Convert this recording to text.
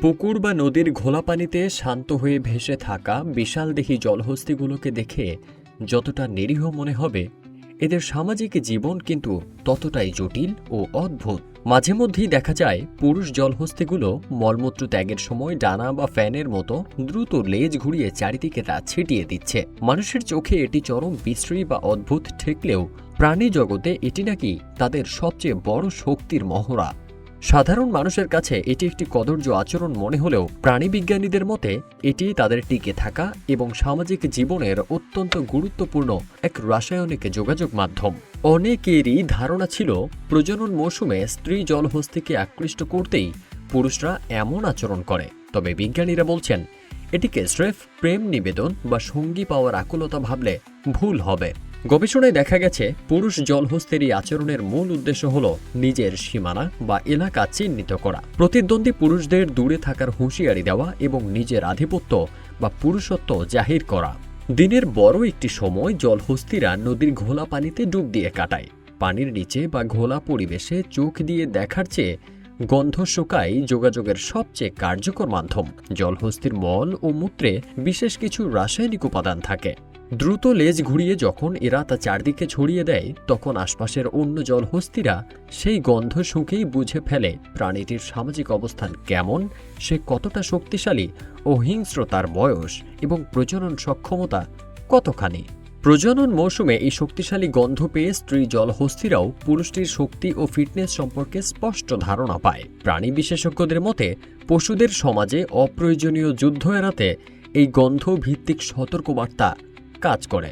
পুকুর বা নদীর ঘোলা পানিতে শান্ত হয়ে ভেসে থাকা বিশালদেহী জলহস্তিগুলোকে দেখে যতটা নিরীহ মনে হবে, এদের সামাজিক জীবন কিন্তু ততটাই জটিল ও অদ্ভুত। মাঝে মধ্যেই দেখা যায় পুরুষ জলহস্তিগুলো মলমূত্র ত্যাগের সময় ডানা বা ফ্যানের মতো দ্রুত লেজ ঘুরিয়ে চারিদিকে তা ছিটিয়ে দিচ্ছে। মানুষের চোখে এটি চরম বিশ্রী বা অদ্ভুত ঠেকলেও প্রাণী জগতে এটি নাকি তাদের সবচেয়ে বড় শক্তির মহড়া। সাধারণ মানুষের কাছে এটি একটি কদর্য আচরণ মনে হলেও প্রাণীবিজ্ঞানীদের মতে এটি তাদের টিকে থাকা এবং সামাজিক জীবনের অত্যন্ত গুরুত্বপূর্ণ এক রাসায়নিক যোগাযোগ মাধ্যম। অনেকেরই ধারণা ছিল প্রজনন মৌসুমে স্ত্রী জলহস্তিকে আকৃষ্ট করতেই পুরুষরা এমন আচরণ করে। তবে বিজ্ঞানীরা বলছেন এটিকে স্রেফ প্রেম নিবেদন বা সঙ্গী পাওয়ার আকুলতা ভাবলে ভুল হবে। গবেষণায় দেখা গেছে পুরুষ জলহস্তির এই আচরণের মূল উদ্দেশ্য হল নিজের সীমানা বা এলাকা চিহ্নিত করা, প্রতিদ্বন্দ্বী পুরুষদের দূরে থাকার হুঁশিয়ারি দেওয়া এবং নিজের আধিপত্য বা পুরুষত্ব জাহির করা। দিনের বড় একটি সময় জলহস্তিরা নদীর ঘোলা পানিতে ডুব দিয়ে কাটায়। পানির নিচে বা ঘোলা পরিবেশে চোখ দিয়ে দেখার চেয়ে গন্ধ শোকাই যোগাযোগের সবচেয়ে কার্যকর মাধ্যম। জলহস্তির মল ও মূত্রে বিশেষ কিছু রাসায়নিক উপাদান থাকে। দ্রুত লেজ ঘুরিয়ে যখন এরা তা চারদিকে ছড়িয়ে দেয়, তখন আশপাশের অন্য জলহস্তিরা সেই গন্ধ শুঁকেই বুঝে ফেলে প্রাণীটির সামাজিক অবস্থান কেমন, সে কতটা শক্তিশালী ও হিংস্র, তার বয়স এবং প্রজনন সক্ষমতা কতখানি। প্রজনন মৌসুমে এই শক্তিশালী গন্ধ পেয়ে স্ত্রী জলহস্তিরাও পুরুষটির শক্তি ও ফিটনেস সম্পর্কে স্পষ্ট ধারণা পায়। প্রাণী বিশেষজ্ঞদের মতে পশুদের সমাজে অপ্রয়োজনীয় যুদ্ধ এড়াতে এই গন্ধ ভিত্তিক সতর্কবার্তা কাজ করে।